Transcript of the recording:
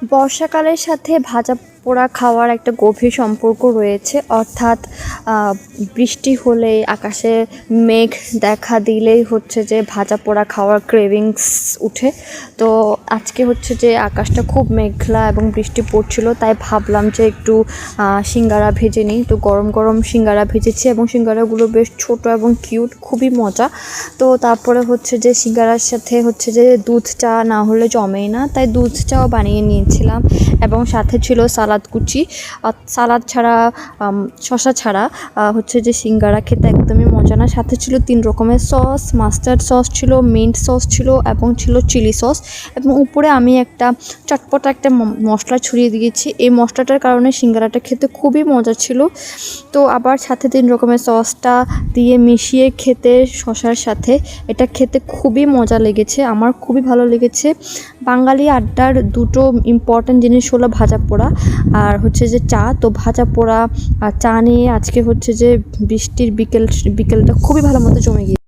বর্ষাকালের সাথে ভাজা পোড়া খাওয়ার একটা গভীর সম্পর্ক রয়েছে। অর্থাৎ বৃষ্টি হলেই আকাশে মেঘ দেখা দিলেই হচ্ছে যে ভাজা পোড়া খাওয়ার ক্রেভিংস উঠে। তো আজকে হচ্ছে যে আকাশটা খুব মেঘলা এবং বৃষ্টি পড়ছিল, তাই ভাবলাম যে একটু সিঙ্গারা ভেজে নিই। তো গরম গরম সিঙ্গারা ভেজেছি এবং সিঙ্গারাগুলো বেশ ছোট এবং কিউট, খুবই মজা। তো তারপরে হচ্ছে যে সিঙ্গারার সাথে হচ্ছে যে দুধ চা না হলে জমেই না, তাই দুধ চাও বানিয়ে নিয়েছিলাম এবং সাথে ছিল সালাদ কুচি। সালাদ ছাড়া শসা ছাড়া হচ্ছে যে সিঙ্গারা খেতে একদমই মজা না। সাথে ছিল 3 রকমের সস, মাস্টার্ড সস ছিল, মিন্ট সস ছিল এবং ছিল চিলি সস, এবং উপরে আমি একটা চটপটা একটা মশলা ছড়িয়ে দিয়েছি। এই মশলাটার কারণে সিঙ্গারাটা খেতে খুবই মজা ছিল। তো আবার সাথে 3 রকমের সসটা দিয়ে মিশিয়ে খেতে শসার সাথে, এটা খেতে খুবই মজা লেগেছে, আমার খুবই ভালো লেগেছে। বাঙালি আড্ডার দুটো ইম্পর্ট্যান্ট জিনিস হলো ভাজা পোড়া আর হচ্ছে যে চা। তো ভাজা পোড়া আর চা নিয়ে আজকে হচ্ছে যে বৃষ্টির বিকেলটা খুবই ভালো মতো জমে গিয়েছে।